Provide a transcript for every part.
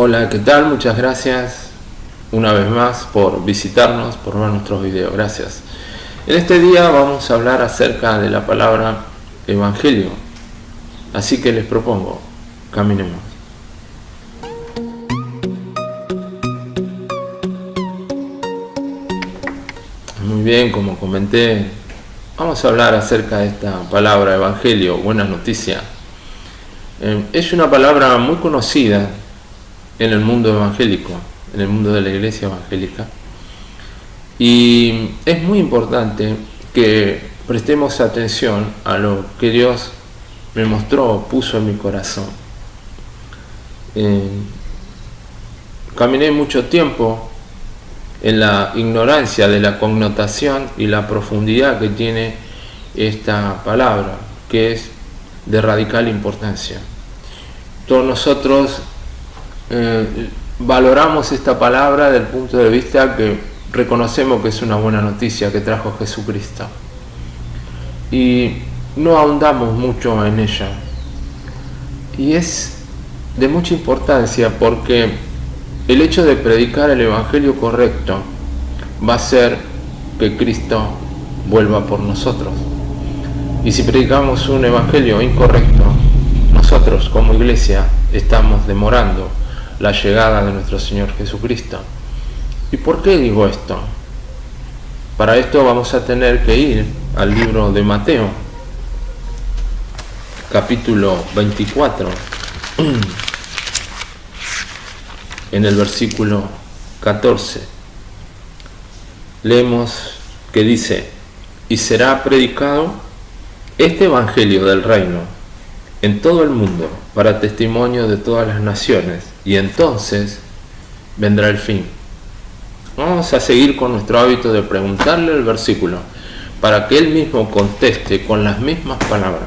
Hola, ¿qué tal? Muchas gracias una vez más por visitarnos, por ver nuestros videos. Gracias. En este día vamos a hablar acerca de la palabra evangelio. Así que les propongo, caminemos. Muy bien, como comenté, vamos a hablar acerca de esta palabra evangelio, buena noticia. Es una palabra muy conocida en el mundo evangélico, en el mundo de la iglesia evangélica, y es muy importante que prestemos atención a lo que Dios me mostró, puso en mi corazón. Caminé mucho tiempo en la ignorancia de la connotación y la profundidad que tiene esta palabra, que es de radical importancia. Todos nosotros valoramos esta palabra desde el punto de vista que reconocemos que es una buena noticia que trajo Jesucristo y no ahondamos mucho en ella, y es de mucha importancia porque el hecho de predicar el evangelio correcto va a hacer que Cristo vuelva por nosotros. Y si predicamos un evangelio incorrecto, nosotros como iglesia estamos demorando la llegada de nuestro Señor Jesucristo. ¿Y por qué digo esto? Para esto vamos a tener que ir al libro de Mateo, capítulo 24, en el versículo 14. Leemos que dice: y será predicado este evangelio del reino en todo el mundo para testimonio de todas las naciones, y entonces vendrá el fin. Vamos a seguir con nuestro hábito de preguntarle el versículo para que él mismo conteste con las mismas palabras.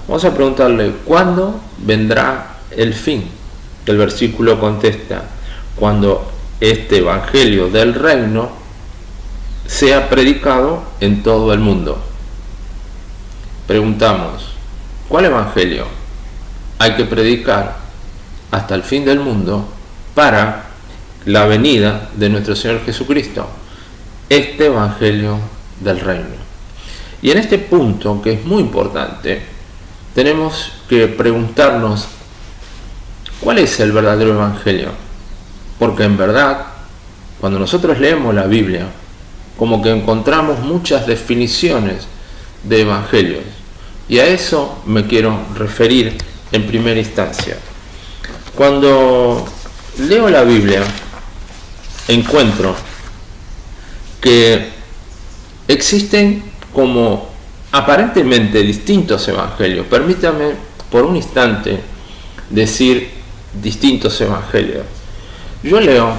Vamos a preguntarle: ¿cuándo vendrá el fin? El versículo contesta: cuando este evangelio del reino sea predicado en todo el mundo. Preguntamos: ¿cuál evangelio hay que predicar hasta el fin del mundo para la venida de nuestro Señor Jesucristo? Este evangelio del reino. Y en este punto, que es muy importante, tenemos que preguntarnos: ¿cuál es el verdadero evangelio? Porque en verdad, cuando nosotros leemos la Biblia, como que encontramos muchas definiciones de evangelios, y a eso me quiero referir en primera instancia. Cuando leo la Biblia, encuentro que existen como aparentemente distintos evangelios. Permítame por un instante decir distintos evangelios. Yo leo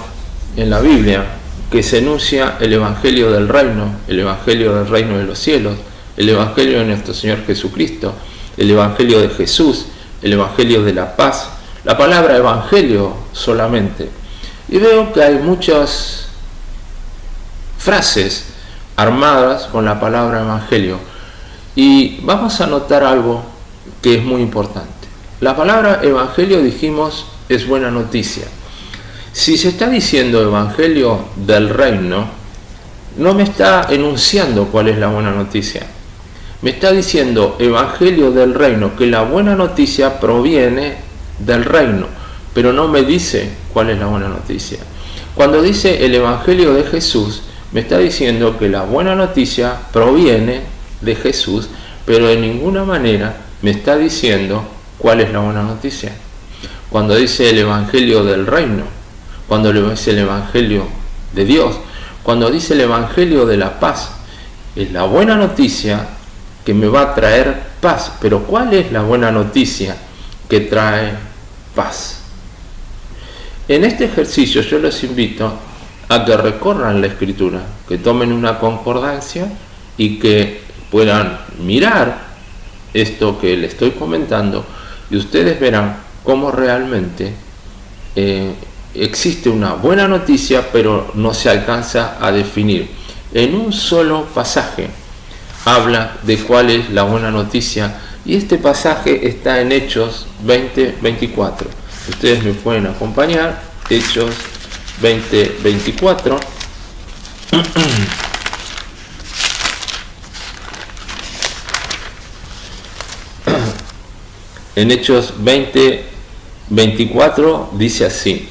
en la Biblia que se enuncia el evangelio del reino, el evangelio del reino de los cielos, el evangelio de nuestro Señor Jesucristo, el evangelio de Jesús, el evangelio de la paz, la palabra evangelio solamente. Y veo que hay muchas frases armadas con la palabra evangelio. Y vamos a notar algo que es muy importante. La palabra evangelio, dijimos, es buena noticia. Si se está diciendo evangelio del reino, no me está enunciando cuál es la buena noticia. Me está diciendo evangelio del reino, que la buena noticia proviene del reino, pero no me dice cuál es la buena noticia. Cuando dice el evangelio de Jesús, me está diciendo que la buena noticia proviene de Jesús, pero de ninguna manera me está diciendo cuál es la buena noticia. Cuando dice el evangelio del reino, cuando dice el evangelio de Dios, cuando dice el evangelio de la paz, es la buena noticia que me va a traer paz. Pero ¿cuál es la buena noticia que trae paz? En este ejercicio yo les invito a que recorran la Escritura, que tomen una concordancia y que puedan mirar esto que les estoy comentando, y ustedes verán cómo realmente existe una buena noticia, pero no se alcanza a definir. En un solo pasaje habla de cuál es la buena noticia, y este pasaje está en Hechos 20:24. Ustedes me pueden acompañar. Hechos 20:24. En Hechos 20:24 dice así: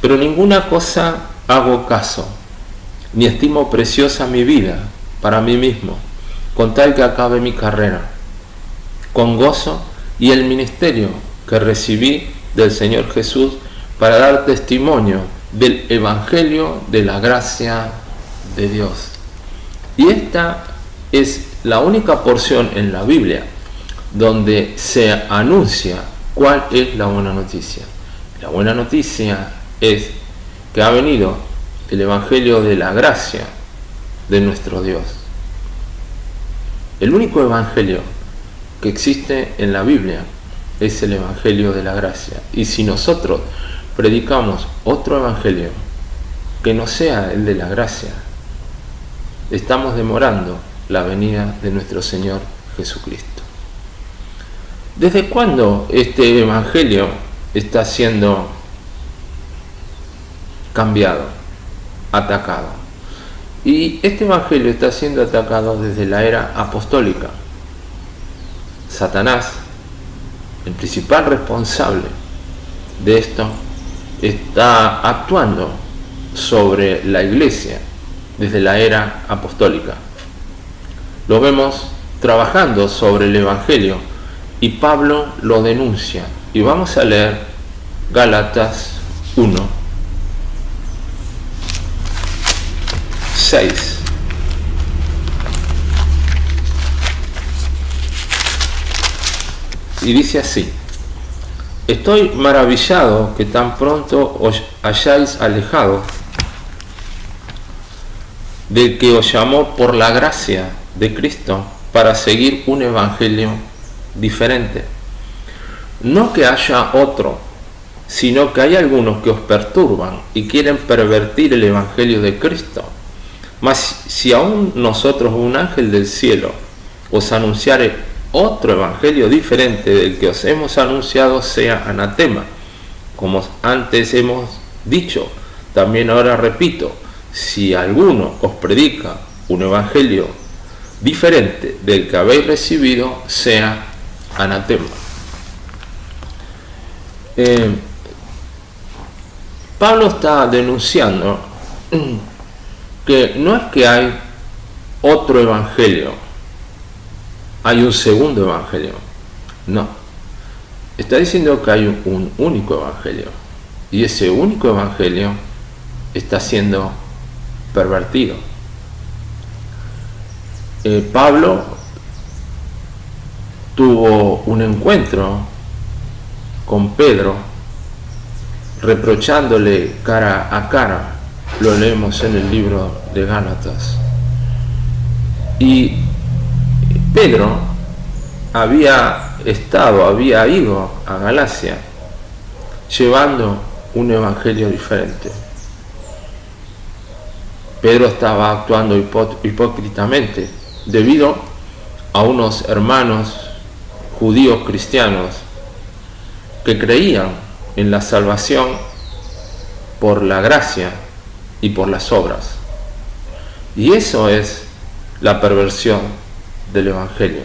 pero ninguna cosa hago caso, ni estimo preciosa mi vida para mí mismo, con tal que acabe mi carrera con gozo y el ministerio que recibí del Señor Jesús para dar testimonio del Evangelio de la gracia de Dios. Y esta es la única porción en la Biblia donde se anuncia cuál es la buena noticia. La buena noticia es que ha venido el Evangelio de la gracia de nuestro Dios. El único Evangelio que existe en la Biblia es el Evangelio de la gracia. Y si nosotros predicamos otro Evangelio que no sea el de la gracia, estamos demorando la venida de nuestro Señor Jesucristo. ¿Desde cuándo este Evangelio está siendo cambiado, atacado? Y este Evangelio está siendo atacado desde la era apostólica. Satanás, el principal responsable de esto, está actuando sobre la iglesia desde la era apostólica. Lo vemos trabajando sobre el Evangelio y Pablo lo denuncia. Y vamos a leer Gálatas 1:6. Y dice así: estoy maravillado que tan pronto os hayáis alejado del que os llamó por la gracia de Cristo para seguir un evangelio diferente. No que haya otro, sino que hay algunos que os perturban y quieren pervertir el evangelio de Cristo. Mas si aún nosotros, un ángel del cielo, os anunciare otro evangelio diferente del que os hemos anunciado, sea anatema. Como antes hemos dicho, también ahora repito, si alguno os predica un evangelio diferente del que habéis recibido, sea anatema. Pablo está denunciando que no es que hay otro evangelio, hay un segundo evangelio. No. Está diciendo que hay un único evangelio. Y ese único evangelio está siendo pervertido. Pablo tuvo un encuentro con Pedro, reprochándole cara a cara. Lo leemos en el libro de Gálatas. Y Pedro había ido a Galacia llevando un evangelio diferente. Pedro estaba actuando hipócritamente debido a unos hermanos judíos cristianos que creían en la salvación por la gracia y por las obras. Y eso es la perversión del evangelio.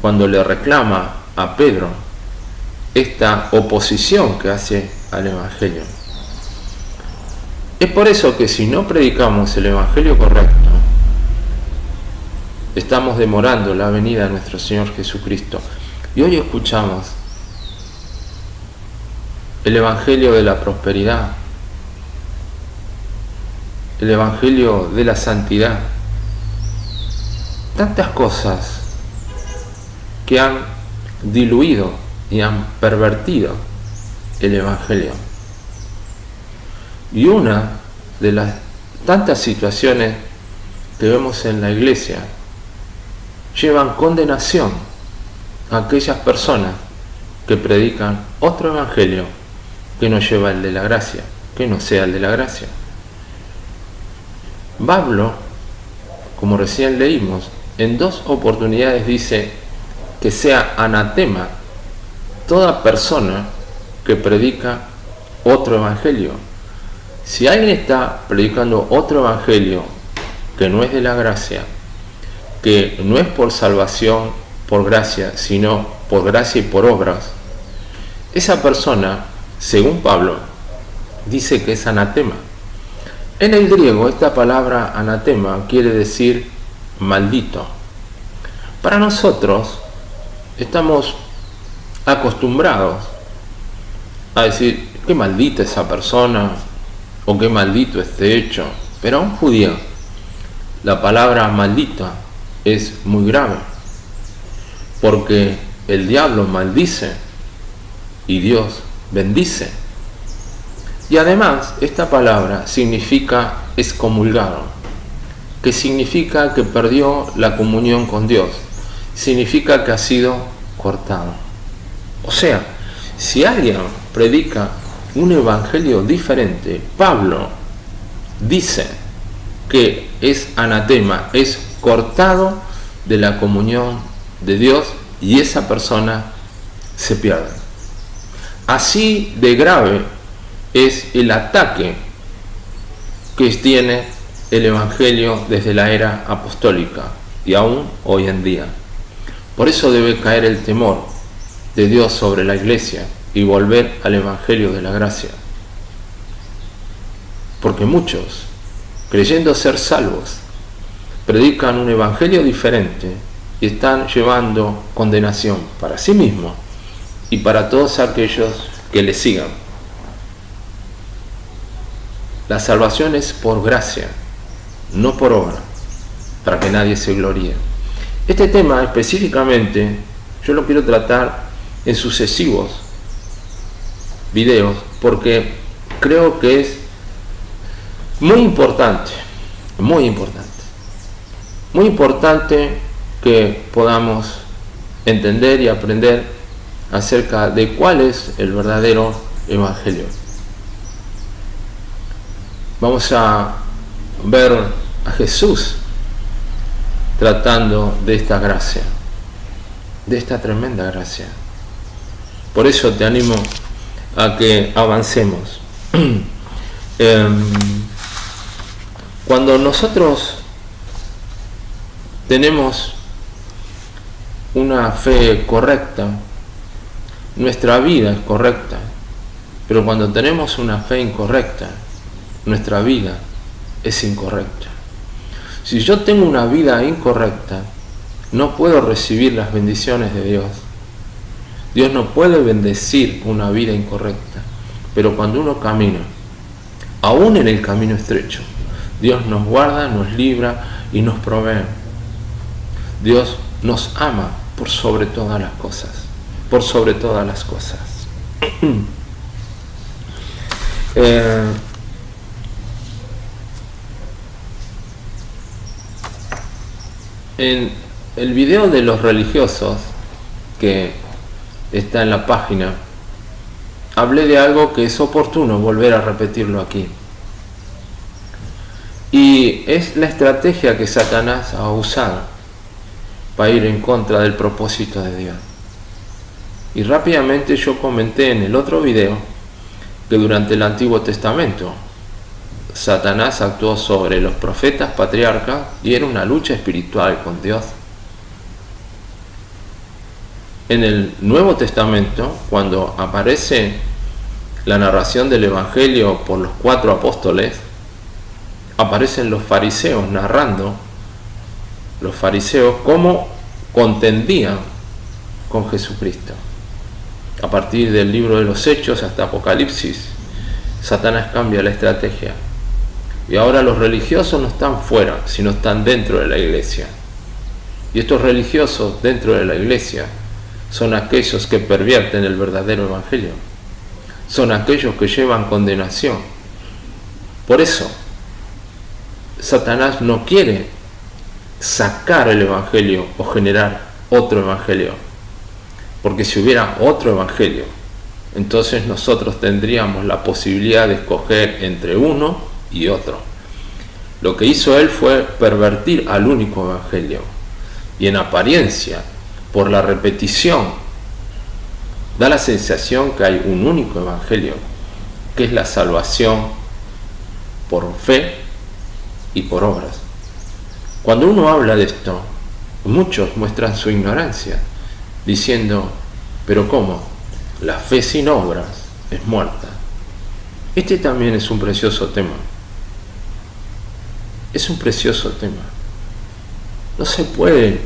Cuando le reclama a Pedro esta oposición que hace al evangelio. Es por eso que si no predicamos el evangelio correcto, estamos demorando la venida de nuestro Señor Jesucristo. Y hoy escuchamos el evangelio de la prosperidad, el evangelio de la santidad, tantas cosas que han diluido y han pervertido el evangelio. Y una de las tantas situaciones que vemos en la iglesia llevan condenación a aquellas personas que predican otro evangelio que no lleva el de la gracia, que no sea el de la gracia. Pablo, como recién leímos, en 2 oportunidades dice que sea anatema toda persona que predica otro evangelio. Si alguien está predicando otro evangelio que no es de la gracia, que no es por salvación, por gracia, sino por gracia y por obras, esa persona, según Pablo, dice que es anatema. En el griego, esta palabra anatema quiere decir maldito. Para nosotros, estamos acostumbrados a decir, qué maldita esa persona, o qué maldito este hecho. Pero a un judío, la palabra maldita es muy grave, porque el diablo maldice y Dios bendice. Y además, esta palabra significa excomulgado, que significa que perdió la comunión con Dios, significa que ha sido cortado. O sea, si alguien predica un evangelio diferente, Pablo dice que es anatema, es cortado de la comunión de Dios y esa persona se pierde. Así de grave es el ataque que tiene el evangelio desde la era apostólica y aún hoy en día. Por eso debe caer el temor de Dios sobre la iglesia y volver al evangelio de la gracia. Porque muchos, creyendo ser salvos, predican un evangelio diferente y están llevando condenación para sí mismos y para todos aquellos que le sigan. La salvación es por gracia, no por obra, para que nadie se gloríe. Este tema específicamente yo lo quiero tratar en sucesivos videos porque creo que es muy importante que podamos entender y aprender acerca de cuál es el verdadero evangelio. Vamos a ver a Jesús tratando de esta gracia, de esta tremenda gracia. Por eso te animo a que avancemos. Cuando nosotros tenemos una fe correcta, nuestra vida es correcta, pero cuando tenemos una fe incorrecta, nuestra vida es incorrecta. Si yo tengo una vida incorrecta, no puedo recibir las bendiciones de Dios. Dios no puede bendecir una vida incorrecta, pero cuando uno camina, aún en el camino estrecho, Dios nos guarda, nos libra y nos provee. Dios nos ama por sobre todas las cosas, por sobre todas las cosas. En el video de los religiosos que está en la página, hablé de algo que es oportuno volver a repetirlo aquí. Y es la estrategia que Satanás ha usado para ir en contra del propósito de Dios. Y rápidamente yo comenté en el otro video que durante el Antiguo Testamento Satanás actuó sobre los profetas patriarcas y era una lucha espiritual con Dios. En el Nuevo Testamento, cuando aparece la narración del Evangelio por los 4 apóstoles, aparecen los fariseos narrando, los fariseos cómo contendían con Jesucristo. A partir del libro de los Hechos hasta Apocalipsis, Satanás cambia la estrategia. Y ahora los religiosos no están fuera, sino están dentro de la iglesia. Y estos religiosos dentro de la iglesia son aquellos que pervierten el verdadero evangelio. Son aquellos que llevan condenación. Por eso, Satanás no quiere sacar el evangelio o generar otro evangelio. Porque si hubiera otro evangelio, entonces nosotros tendríamos la posibilidad de escoger entre uno y otro. Lo que hizo él fue pervertir al único evangelio y en apariencia, por la repetición Da la sensación que hay un único evangelio, que es la salvación por fe y por obras. Cuando uno habla de esto, muchos muestran su ignorancia, diciendo, pero ¿cómo? La fe sin obras es muerta. Este también es un precioso tema. Es un precioso tema. No se puede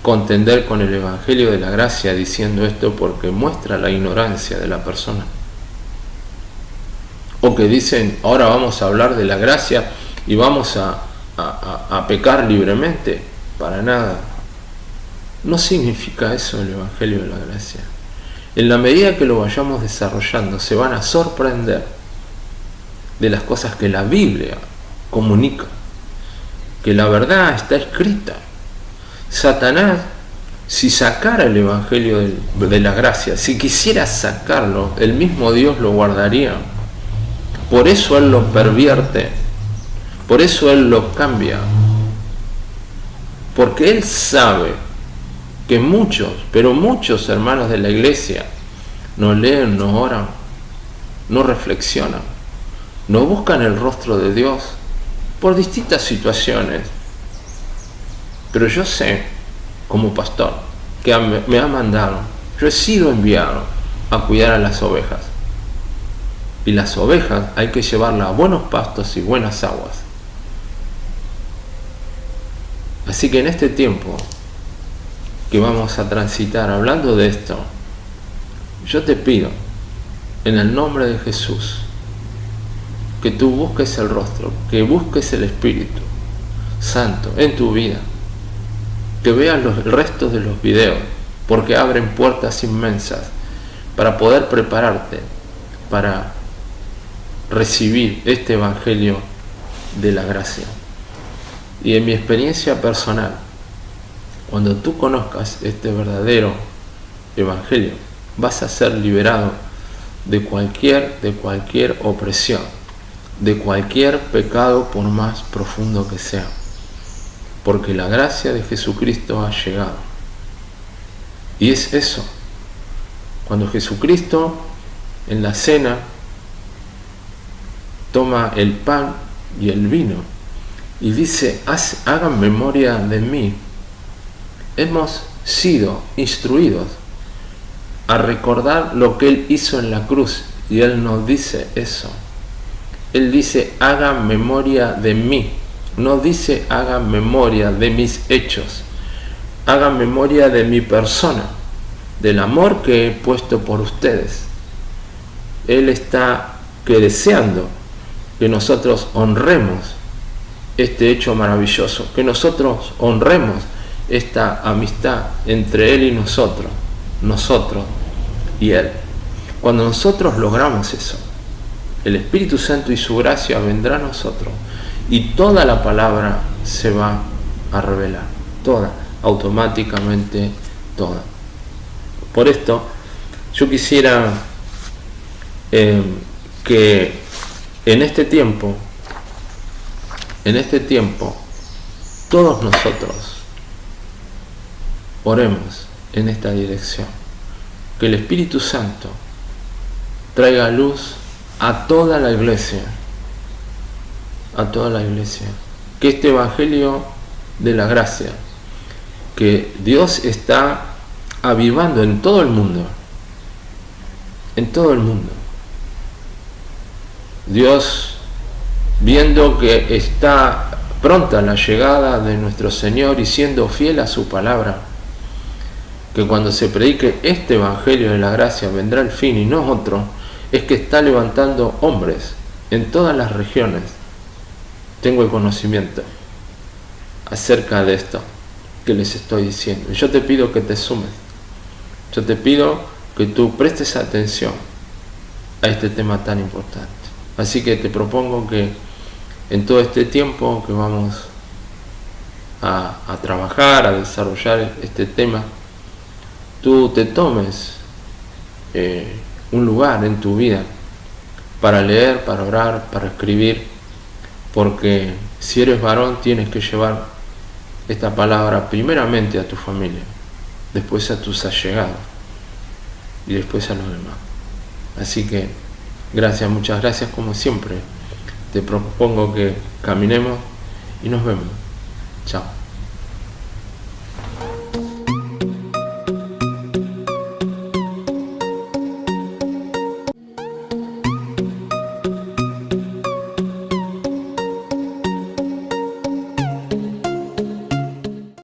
contender con el Evangelio de la Gracia diciendo esto porque muestra la ignorancia de la persona. O que dicen, ahora vamos a hablar de la gracia y vamos a pecar libremente. Para nada. No significa eso el Evangelio de la Gracia. En la medida que lo vayamos desarrollando, se van a sorprender de las cosas que la Biblia comunica, que la verdad está escrita. Satanás, si sacara el Evangelio de la Gracia, si quisiera sacarlo, el mismo Dios lo guardaría. Por eso Él lo pervierte, por eso Él lo cambia, porque Él sabe que muchos, pero muchos hermanos de la iglesia no leen, no oran, no reflexionan, no buscan el rostro de Dios por distintas situaciones. Pero yo sé, como pastor, que me ha mandado, yo he sido enviado a cuidar a las ovejas. Y las ovejas hay que llevarlas a buenos pastos y buenas aguas. Así que en este tiempo que vamos a transitar hablando de esto, yo te pido, en el nombre de Jesús, que tú busques el rostro, que busques el Espíritu Santo en tu vida, que veas el resto de los videos, porque abren puertas inmensas para poder prepararte para recibir este Evangelio de la gracia. Y en mi experiencia personal, cuando tú conozcas este verdadero Evangelio, vas a ser liberado de cualquier opresión, de cualquier pecado por más profundo que sea, porque la gracia de Jesucristo ha llegado. Y es eso, cuando Jesucristo en la cena toma el pan y el vino y dice, hagan memoria de mí. Hemos sido instruidos a recordar lo que Él hizo en la cruz, y Él nos dice eso. Él dice, hagan memoria de mí. No dice, hagan memoria de mis hechos. Hagan memoria de mi persona, del amor que he puesto por ustedes. Él está deseando que nosotros honremos este hecho maravilloso, que nosotros honremos esta amistad entre Él y nosotros y Él. Cuando nosotros logramos eso, el Espíritu Santo y su gracia vendrá a nosotros y toda la palabra se va a revelar, toda, automáticamente toda. Por esto, yo quisiera que en este tiempo, todos nosotros oremos en esta dirección, que el Espíritu Santo traiga luz a toda la iglesia, que este Evangelio de la gracia, que Dios está avivando en todo el mundo, Dios, viendo que está pronta la llegada de nuestro Señor y siendo fiel a su palabra, que cuando se predique este Evangelio de la gracia vendrá el fin y no otro, es que está levantando hombres en todas las regiones. Tengo el conocimiento acerca de esto que les estoy diciendo. Yo te pido que te sumes. Yo te pido que tú prestes atención a este tema tan importante. Así que te propongo que en todo este tiempo que vamos a trabajar, a desarrollar este tema, tú te tomes un lugar en tu vida para leer, para orar, para escribir, porque si eres varón tienes que llevar esta palabra primeramente a tu familia, después a tus allegados, y después a los demás. Así que gracias, muchas gracias como siempre. Te propongo que caminemos y nos vemos. Chao.